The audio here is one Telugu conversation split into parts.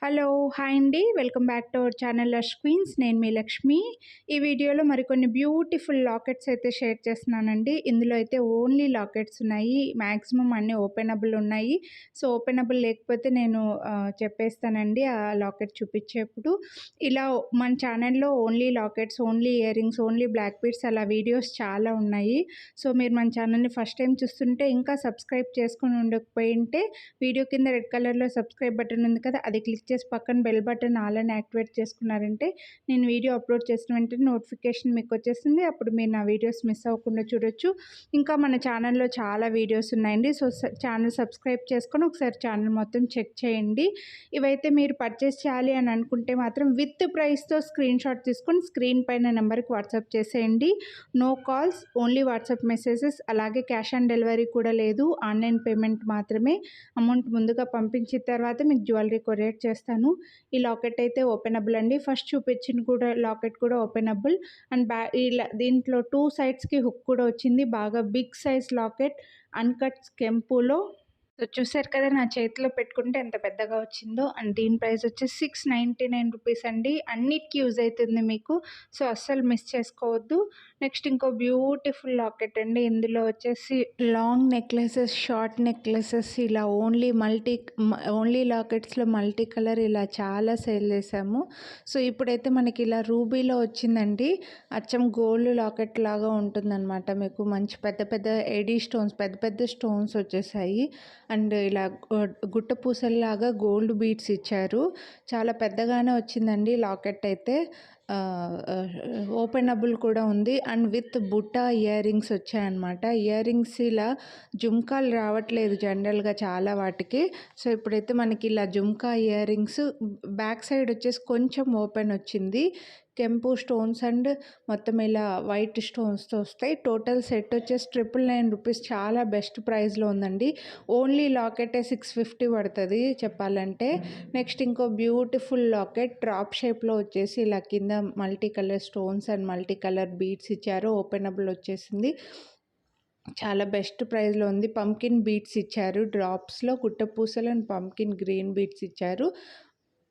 హలో! హాయ్ అండి. Welcome back to our channel Lush Queens. నేను మీ లక్ష్మి. ఈ వీడియోలో మరికొన్ని బ్యూటిఫుల్ లాకెట్స్ అయితే షేర్ చేస్తున్నానండి. ఇందులో అయితే ఓన్లీ లాకెట్స్ ఉన్నాయి. మాక్సిమం అన్నీ ఓపెనబుల్ ఉన్నాయి. సో, ఓపెనబుల్ లేకపోతే నేను చెప్పేస్తానండి ఆ లాకెట్ చూపించేప్పుడు. ఇలా మన ఛానల్‌లో only lockets, only earrings, only black beads అలా వీడియోస్ చాలా ఉన్నాయి. సో, మీరు మన ఛానల్‌ని ఫస్ట్ టైం చూస్తుంటే ఇంకా సబ్స్క్రైబ్ చేసుకొని ఉండకపోయింటే వీడియో కింద రెడ్ కలర్‌లో సబ్స్క్రైబ్ బటన్ ఉంది కదా! అది క్లిక్ చేసి పక్కన బెల్ బటన్ ఆల్ అని యాక్టివేట్ చేసుకున్నారంటే నేను వీడియో అప్లోడ్ చేసిన వెంటనే నోటిఫికేషన్ మీకు వచ్చేస్తుంది. అప్పుడు మీరు నా వీడియోస్ మిస్ అవ్వకుండా చూడొచ్చు. ఇంకా మన ఛానల్‌లో చాలా వీడియోస్ ఉన్నాయండి. సో, ఛానల్ సబ్స్క్రైబ్ చేసుకొని ఒకసారి ఛానల్ మొత్తం చెక్ చేయండి. ఇవైతే మీరు పర్చేస్ చేయాలి అని అనుకుంటే మాత్రం విత్ ప్రైస్‌తో స్క్రీన్‌షాట్ తీసుకొని స్క్రీన్ పైన నెంబర్‌కి వాట్సాప్ చేసేయండి. No calls, only WhatsApp messages. అలాగే క్యాష్ ఆన్ డెలివరీ కూడా లేదు. ఆన్‌లైన్ పేమెంట్ మాత్రమే. అమౌంట్ ముందుగా పంపించిన తర్వాత మీకు జ్యువెలరీ కొరియర్ చేస్తాను. ఈ లాకెట్ అయితే ఓపెనబుల్ అండి. ఫస్ట్ చూపించిన కూడా లాకెట్ కూడా ఓపెనబుల్ అండ్ ఇలా దీంట్లో 2 సైడ్స్‌కి హుక్ కూడా వచ్చింది. బాగా బిగ్ సైజ్ లాకెట్ అన్‌కట్ కెంపులో. సో, చూసారు కదా నా చేతిలో పెట్టుకుంటే ఎంత పెద్దగా వచ్చిందో. అండ్ దీని ప్రైస్ వచ్చేసి ₹699 అండి. అన్నిటికి యూజ్ అవుతుంది మీకు. సో, అస్సలు మిస్ చేసుకోవద్దు. నెక్స్ట్ ఇంకో బ్యూటిఫుల్ లాకెట్ అండి. ఇందులో వచ్చేసి లాంగ్ నెక్లెసెస్, షార్ట్ నెక్లెసెస్ ఇలా ఓన్లీ లాకెట్స్‌లో మల్టీ కలర్ ఇలా చాలా సేల్ చేసాము. సో, ఇప్పుడైతే మనకి ఇలా రూబీలో వచ్చిందండి. అచ్చం గోల్డ్ లాకెట్ లాగా ఉంటుందన్నమాట. మీకు మంచి పెద్ద పెద్ద ఎడీ స్టోన్స్, పెద్ద పెద్ద స్టోన్స్ వచ్చేసాయి. అండ్ ఇలా గుట్ట పూసల్లాగా గోల్డ్ బీడ్స్ ఇచ్చారు. చాలా పెద్దగానే వచ్చిందండి లాకెట్ అయితే. ఓపెనబుల్ కూడా ఉంది. అండ్ విత్ బుట్ట ఇయర్ రింగ్స్ వచ్చాయన్నమాట. ఇయర్ రింగ్స్ ఇలా జుమ్కాలు రావట్లేదు జనరల్గా చాలా వాటికి. సో, ఇప్పుడైతే మనకి ఇలా jhumka ear rings back side వచ్చేసి కొంచెం ఓపెన్ వచ్చింది. కెంపు స్టోన్స్ అండ్ మొత్తం ఇలా వైట్ స్టోన్స్తో వస్తాయి. టోటల్ సెట్ వచ్చేసి ₹999 చాలా బెస్ట్ ప్రైస్లో ఉందండి. ఓన్లీ లాకెటే 650 పడుతుంది చెప్పాలంటే. నెక్స్ట్ ఇంకో బ్యూటిఫుల్ లాకెట్ డ్రాప్ షేప్లో వచ్చేసి ఇలా కింద multi colour stones and multi colour beads ఇచ్చారు. ఓపెనబుల్ వచ్చేసింది. చాలా బెస్ట్ ప్రైస్లో ఉంది. పంకిన్ బీడ్స్ ఇచ్చారు. డ్రాప్స్లో గుట్టపూసలు అండ్ పంకిన్ గ్రీన్ బీడ్స్ ఇచ్చారు.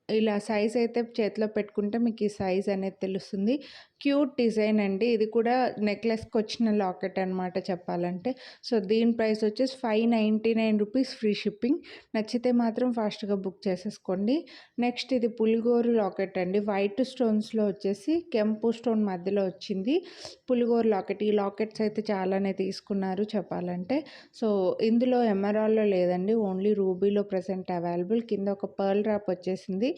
ఇలా సైజ్ అయితే చేతిలో పెట్టుకుంటే మీకు ఈ సైజ్ అనేది తెలుస్తుంది. క్యూట్ డిజైన్ అండి. ఇది కూడా నెక్లెస్కి వచ్చిన లాకెట్ అనమాట చెప్పాలంటే. సో, దీని ప్రైస్ వచ్చేసి ₹599 ఫ్రీ షిప్పింగ్. నచ్చితే మాత్రం ఫాస్ట్గా బుక్ చేసేసుకోండి. నెక్స్ట్ ఇది పులిగోరు లాకెట్ అండి. వైట్ స్టోన్స్లో వచ్చేసి కెంపు స్టోన్ మధ్యలో వచ్చింది పులిగోరు లాకెట్. ఈ లాకెట్స్ అయితే చాలానే తీసుకున్నారు చెప్పాలంటే. సో, ఇందులో ఎమరాల్డ్లో లేదండి, ఓన్లీ రూబీలో ప్రెజెంట్ అవైలబుల్. కింద ఒక పర్ల్ డ్రాప్ వచ్చేసింది.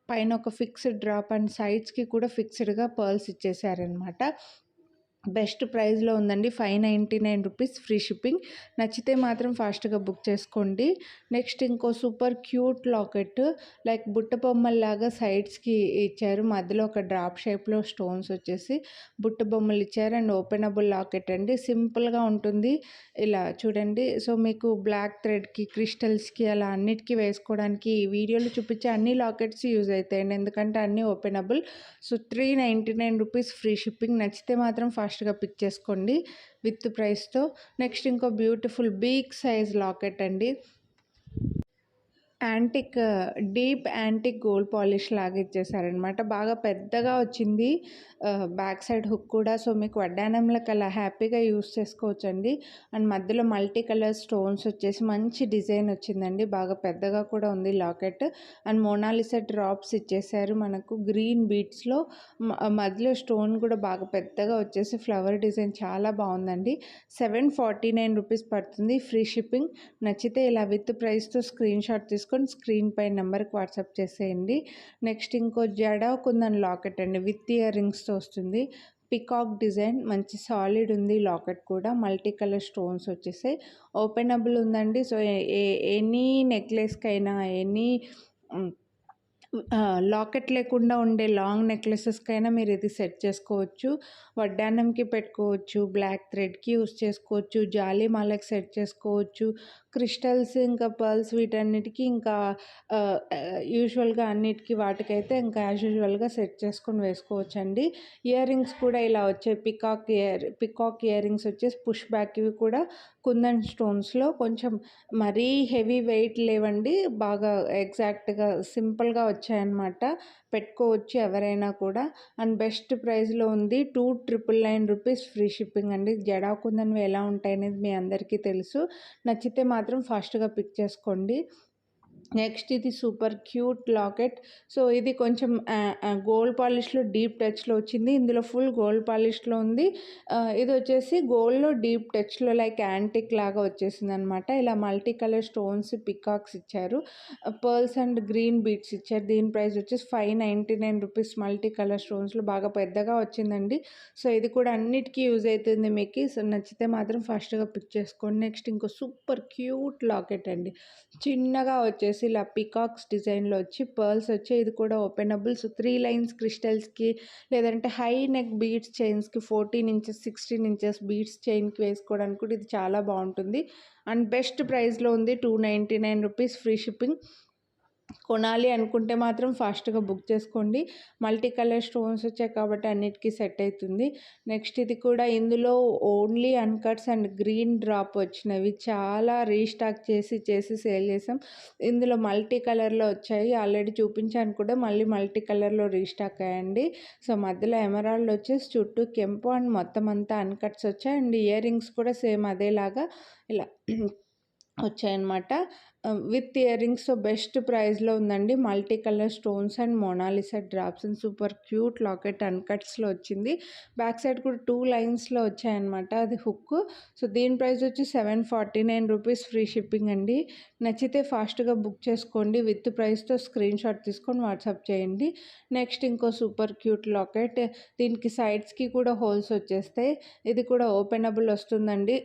పైన ఒక ఫిక్స్డ్ డ్రాప్ అండ్ సైడ్స్కి కూడా ఫిక్స్డ్గా పర్ల్స్ ఇచ్చేసారనమాట. బెస్ట్ ప్రైస్లో ఉందండి. ₹599 ఫ్రీ షిప్పింగ్. నచ్చితే మాత్రం ఫాస్ట్గా బుక్ చేసుకోండి. నెక్స్ట్ ఇంకో సూపర్ క్యూట్ లాకెట్ లైక్ బుట్ట బొమ్మల్లాగా సైడ్స్కి ఇచ్చారు. మధ్యలో ఒక డ్రాప్ షేప్లో స్టోన్స్ వచ్చేసి బుట్ట బొమ్మలు ఇచ్చారు. అండ్ ఓపెనబుల్ లాకెట్ అండి. సింపుల్గా ఉంటుంది. ఇలా చూడండి. సో, మీకు బ్లాక్ థ్రెడ్కి, క్రిస్టల్స్కి అలా అన్నిటికీ వేసుకోవడానికి ఈ వీడియోలో చూపించే అన్ని లాకెట్స్ యూజ్ అవుతాయండి. ఎందుకంటే అన్నీ ఓపెనబుల్. So, ₹399 free shipping. నచ్చితే మాత్రం ఫాస్ట్గా పిక్ చేసుకోండి విత్ ప్రైస్తో. నెక్స్ట్ ఇంకో బ్యూటిఫుల్ బిగ్ సైజ్ లాకెట్ అండి. డీప్ యాంటిక్ గోల్డ్ పాలిష్ లాగా ఇచ్చేసారనమాట. బాగా పెద్దగా వచ్చింది బ్యాక్ సైడ్ హుక్ కూడా. సో, మీకు వడ్డానంలకు అలా హ్యాపీగా యూస్ చేసుకోవచ్చండి. అండ్ మధ్యలో మల్టీ కలర్ స్టోన్స్ వచ్చేసి మంచి డిజైన్ వచ్చిందండి. బాగా పెద్దగా కూడా ఉంది లాకెట్. అండ్ మోనాలిసా డ్రాప్స్ ఇచ్చేసారు మనకు గ్రీన్ బీడ్స్లో. మధ్యలో స్టోన్ కూడా బాగా పెద్దగా వచ్చేసి ఫ్లవర్ డిజైన్ చాలా బాగుందండి. ₹749 పడుతుంది ఫ్రీ షిప్పింగ్. నచ్చితే ఇలా విత్ ప్రైస్తో స్క్రీన్‌షాట్ తీసుకొని స్క్రీన్ పై నెంబర్కి వాట్సాప్ చేసేయండి. నెక్స్ట్ ఇంకో జడా కుందన్ లాకెట్ అండి. విత్ ఇయర్ రింగ్స్తో వస్తుంది. పికాక్ డిజైన్ మంచి సాలిడ్ ఉంది లాకెట్ కూడా. మల్టీ కలర్ స్టోన్స్ వచ్చేసాయి. ఓపెనబుల్ ఉందండి. సో, ఎనీ నెక్లెస్కైనా ఎనీ లాకెట్ లేకుండా ఉండే లాంగ్ నెక్లెసెస్కైనా మీరు ఇది సెట్ చేసుకోవచ్చు. వడ్డానంకి పెట్టుకోవచ్చు, బ్లాక్ థ్రెడ్కి యూస్ చేసుకోవచ్చు, జాలీ మాలకి సెట్ చేసుకోవచ్చు, క్రిస్టల్స్ ఇంకా పర్ల్స్ వీటన్నిటికి ఇంకా యూజువల్గా అన్నిటికీ వాటికైతే ఇంకా యాజ్ యూజువల్గా సెట్ చేసుకొని వేసుకోవచ్చండి. ఇయర్ రింగ్స్ కూడా ఇలా వచ్చాయి. పికాక్ ఇయర్ రింగ్స్ వచ్చేసి పుష్ బ్యాక్, ఇవి కూడా కుందన్ స్టోన్స్లో కొంచెం మరీ హెవీ వెయిట్ లేవండి, బాగా ఎగ్జాక్ట్గా సింపుల్గా వచ్చాయన్నమాట. పెట్టుకోవచ్చు ఎవరైనా కూడా. అండ్ బెస్ట్ ప్రైస్లో ఉంది. 2,999 రూపీస్ ఫ్రీ షిప్పింగ్ అండి. జడా కుందన్వి ఎలా ఉంటాయనేది మీ అందరికీ తెలుసు. నచ్చితే మాత్రం ఫాస్ట్గా పిక్ చేసుకోండి. నెక్స్ట్ ఇది సూపర్ క్యూట్ లాకెట్. సో ఇది కొంచెం గోల్డ్ పాలిష్లో డీప్ టచ్లో వచ్చింది. ఇందులో ఫుల్ గోల్డ్ పాలిష్లో ఉంది. ఇది వచ్చేసి గోల్డ్లో డీప్ టచ్లో లైక్ యాంటిక్ లాగా వచ్చేసింది అనమాట. ఇలా మల్టీ కలర్ స్టోన్స్, పికాక్స్ ఇచ్చారు. పర్ల్స్ అండ్ గ్రీన్ బీడ్స్ ఇచ్చారు. దీని ప్రైస్ వచ్చేసి 599 రూపీస్. మల్టీ కలర్ స్టోన్స్లో బాగా పెద్దగా వచ్చిందండి. సో ఇది కూడా అన్నిటికీ యూజ్ అవుతుంది మీకు. సో నచ్చితే మాత్రం ఫాస్ట్గా పిక్ చేసుకోండి. నెక్స్ట్ ఇంకో సూపర్ క్యూట్ లాకెట్ అండి. చిన్నగా వచ్చేసి ఇలా పికాక్స్ డిజైన్లో వచ్చి పర్ల్స్ వచ్చి, ఇది కూడా ఓపెనబుల్. సో 3 లైన్స్ క్రిస్టల్స్కి లేదంటే హై నెక్ బీడ్స్ చైన్స్కి 14 ఇంచెస్ 16 ఇంచెస్ బీడ్స్ చైన్కి వేసుకోవడానికి కూడా ఇది చాలా బాగుంటుంది. అండ్ బెస్ట్ ప్రైస్లో ఉంది. 299 రూపీస్ ఫ్రీ షిప్పింగ్. కొనాలి అనుకుంటే మాత్రం ఫాస్ట్గా బుక్ చేసుకోండి. మల్టీ కలర్ స్టోన్స్ వచ్చాయి కాబట్టి అన్నిటికీ సెట్ అవుతుంది. నెక్స్ట్ ఇది కూడా ఇందులో ఓన్లీ అన్కట్స్ అండ్ గ్రీన్ డ్రాప్ వచ్చినవి చాలా రీస్టాక్ చేసి సేల్ చేసాం. ఇందులో మల్టీ కలర్లో వచ్చాయి, ఆల్రెడీ చూపించాను కూడా. మళ్ళీ మల్టీ కలర్లో రీస్టాక్ అయ్యండి. సో మధ్యలో ఎమరాల్డ్ వచ్చేసి చుట్టూ కెంపు అండ్ మొత్తం అంతా అన్కట్స్ వచ్చాయి. అండ్ ఇయర్ రింగ్స్ కూడా సేమ్ అదేలాగా ఇలా వచ్చాయన్నమాట. With ear rings. So best ప్రైస్లో ఉందండి. Multi colour stones and Mona Lisa drops and super cute locket అన్కట్స్లో వచ్చింది. బ్యాక్ సైడ్ కూడా 2 లైన్స్లో వచ్చాయన్నమాట, అది హుక్. సో దీని ప్రైస్ వచ్చి 749 రూపీస్ ఫ్రీ షిప్పింగ్ అండి. నచ్చితే ఫాస్ట్గా బుక్ చేసుకోండి. విత్ ప్రైస్తో స్క్రీన్ షాట్ తీసుకొని వాట్సాప్ చేయండి. నెక్స్ట్ ఇంకో సూపర్ క్యూట్ లాకెట్. దీనికి సైడ్స్కి కూడా హోల్స్ వచ్చేస్తాయి. ఇది కూడా ఓపెనబుల్ వస్తుందండి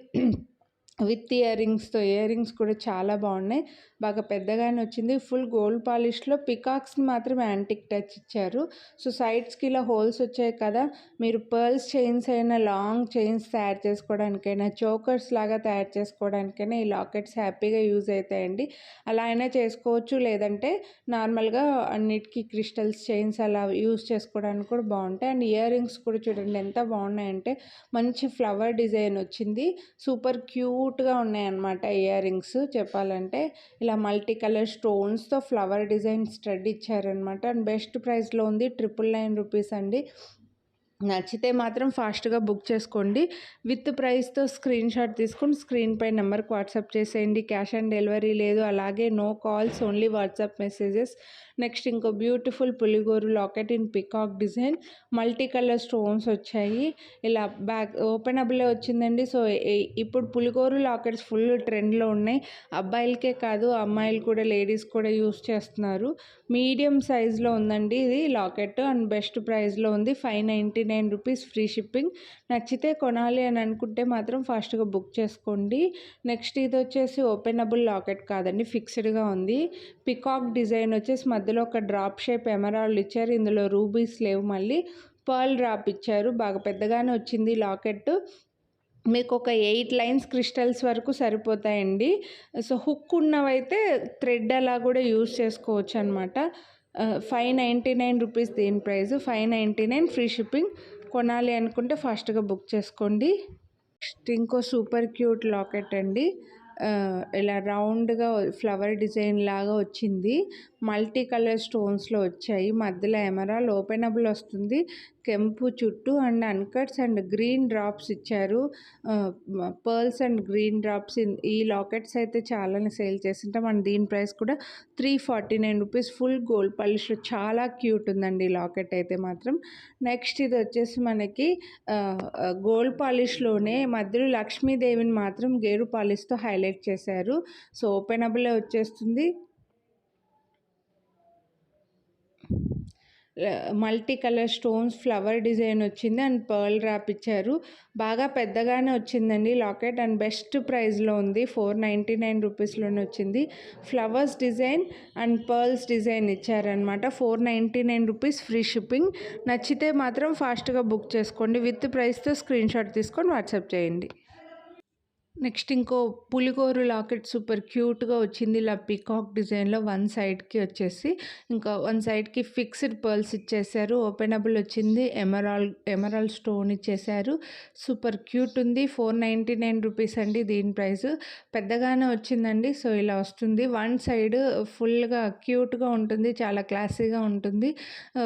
విత్ ఇయర్ రింగ్స్తో. ఇయర్ రింగ్స్ కూడా చాలా బాగున్నాయి, బాగా పెద్దగానే వచ్చింది. ఫుల్ గోల్డ్ పాలిష్లో పికాక్స్ని మాత్రం యాంటిక్ టచ్ ఇచ్చారు. సో సైడ్స్కి ఇలా హోల్స్ వచ్చాయి కదా, మీరు పర్ల్స్ చైన్స్ అయినా, లాంగ్ చైన్స్ తయారు చేసుకోవడానికైనా, చోకర్స్ లాగా తయారు చేసుకోవడానికైనా ఈ లాకెట్స్ హ్యాపీగా యూజ్ అవుతాయండి. అలా అయినా చేసుకోవచ్చు, లేదంటే నార్మల్గా అన్నిటికీ క్రిస్టల్స్ చైన్స్ అలా యూజ్ చేసుకోవడానికి కూడా బాగుంటాయి. అండ్ ఇయర్ రింగ్స్ కూడా చూడండి ఎంత బాగున్నాయంటే, మంచి ఫ్లవర్ డిజైన్ వచ్చింది. సూపర్ క్యూట్గా ఉన్నాయన్నమాట ఇయర్ రింగ్స్ చెప్పాలంటే. ఇలా మల్టీ కలర్ స్టోన్స్తో ఫ్లవర్ డిజైన్ స్టడ్ ఇచ్చారనమాట. అండ్ బెస్ట్ ప్రైస్లో ఉంది. 999 రూపీస్ అండి. నచ్చితే మాత్రం ఫాస్ట్గా బుక్ చేసుకోండి. విత్ ప్రైస్తో స్క్రీన్ షాట్ తీసుకొని స్క్రీన్పై నెంబర్కి వాట్సాప్ చేసేయండి. క్యాష్ ఆన్ డెలివరీ లేదు, అలాగే no calls, only WhatsApp messages. Next ఇంకో బ్యూటిఫుల్ పులిగోరు locket in peacock design. Multi colour stones వచ్చాయి. ఇలా బ్యాక్ ఓపెనబులే వచ్చిందండి. సో ఇప్పుడు పులిగోరు లాకెట్స్ ఫుల్ ట్రెండ్లో ఉన్నాయి. అబ్బాయిలకే కాదు, అమ్మాయిలు కూడా, లేడీస్ కూడా యూస్ చేస్తున్నారు. మీడియం సైజులో ఉందండి ఇది లాకెట్. అండ్ బెస్ట్ ప్రైస్లో ఉంది. 599 రూపీస్ ఫ్రీ షిప్పింగ్. నచ్చితే కొనాలి అని అనుకుంటే మాత్రం ఫాస్ట్గా బుక్ చేసుకోండి. నెక్స్ట్ ఇది వచ్చేసి ఓపెనబుల్ లాకెట్ కాదండి, ఫిక్స్డ్గా ఉంది. పికాక్ డిజైన్ వచ్చేసి మధ్యలో ఒక డ్రాప్ షేప్ ఎమరాల్డ్ ఇచ్చారు. ఇందులో రూబీస్ లేవు, మళ్ళీ పర్ల్ డ్రాప్ ఇచ్చారు. బాగా పెద్దగానే వచ్చింది లాకెట్. మీకు ఒక 8 లైన్స్ క్రిస్టల్స్ వరకు సరిపోతాయండి. సో హుక్ ఉన్నవైతే థ్రెడ్ అలా కూడా యూజ్ చేసుకోవచ్చు అనమాట. 599 రూపీస్ దీని ప్రైస్. 599 free shipping. కొనాలి అనుకుంటే ఫాస్ట్గా బుక్ చేసుకోండి. నెక్స్ట్ ఇంకో సూపర్ క్యూట్ లాకెట్ అండి. ఇలా రౌండ్గా ఫ్లవర్ డిజైన్ లాగా వచ్చింది. మల్టీ కలర్ స్టోన్స్లో వచ్చాయి. మధ్యలో ఎమరాల్డ్ ఓపెనబుల్ వస్తుంది. కెంపు చుట్టూ and uncuts and green drops ఇచ్చారు. Pearls and green drops. ఈ లాకెట్స్ అయితే చాలానే సేల్ చేస్తుంటాం. అండ్ దీని ప్రైస్ కూడా 349 రూపీస్. ఫుల్ గోల్డ్ పాలిష్లో చాలా క్యూట్ ఉందండి ఈ లాకెట్ అయితే మాత్రం. నెక్స్ట్ ఇది వచ్చేసి మనకి గోల్డ్ పాలిష్లోనే మధ్యలో లక్ష్మీదేవిని మాత్రం గేరు పాలిష్తో హైలైట్ చేశారు. సో ఓపెనబులే వచ్చేస్తుంది. Multi colour stones flower design వచ్చింది అండ్ పర్ల్ ర్యాప్ ఇచ్చారు. బాగా పెద్దగానే వచ్చిందండి లాకెట్. అండ్ బెస్ట్ ప్రైస్లో ఉంది. 499 రూపీస్లోనే వచ్చింది. Flowers design and pearls design ఇచ్చారనమాట. 499 రూపీస్ ఫ్రీ షిప్పింగ్. నచ్చితే మాత్రం ఫాస్ట్గా బుక్ చేసుకోండి. విత్ ప్రైస్తో స్క్రీన్ షాట్ తీసుకొని వాట్సాప్ చేయండి. నెక్స్ట్ ఇంకో పులిగోరు లాకెట్ సూపర్ క్యూట్‌గా వచ్చింది. ఇలా పీకాక్ డిజైన్‌లో వన్ సైడ్‌కి వచ్చేసి, ఇంకా వన్ సైడ్‌కి ఫిక్స్డ్ పర్ల్స్ ఇచ్చేసారు. ఓపెనబుల్ వచ్చింది. ఎమరాల్డ్ స్టోన్ ఇచ్చేసారు. సూపర్ క్యూట్ ఉంది. ₹499 అండి దీని ప్రైస్. పెద్దగానే వచ్చిందండి. సో, ఇలా వస్తుంది. వన్ సైడ్ ఫుల్‌గా క్యూట్‌గా ఉంటుంది. చాలా క్లాసీగా ఉంటుంది.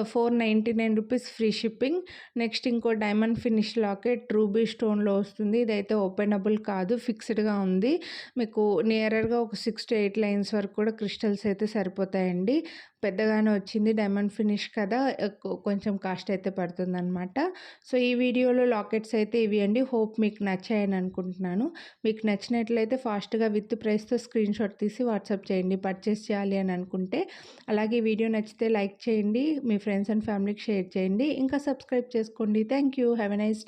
₹499 ఫ్రీ షిప్పింగ్. నెక్స్ట్ ఇంకో డైమండ్ ఫినిష్ లాకెట్ రూబీ స్టోన్‌లో వస్తుంది. ఇదైతే ఓపెనబుల్ కాదు. ఫిక్స్డ్‌గా ఉంది. మీకు నియరర్‌గా ఒక 6-8 లైన్స్ వరకు కూడా క్రిస్టల్స్ అయితే సరిపోతాయండి. పెద్దగానే వచ్చింది. డైమండ్ ఫినిష్ కదా! కొంచెం కాస్ట్ అయితే పడుతుందనమాట. సో, ఈ వీడియోలో లాకెట్స్ అయితే ఇవి అండి. హోప్ మీకు నచ్చాయని అనుకుంటున్నాను. మీకు నచ్చినట్లయితే ఫాస్ట్‌గా విత్ ప్రైస్‌తో స్క్రీన్‌షాట్ తీసి వాట్సాప్ చేయండి పర్చేస్ చేయాలి అని అనుకుంటే. అలాగే వీడియో నచ్చితే లైక్ చేయండి. మీ ఫ్రెండ్స్ అండ్ ఫ్యామిలీకి షేర్ చేయండి. ఇంకా సబ్స్క్రైబ్ చేసుకోండి. Thank you. Have a nice day.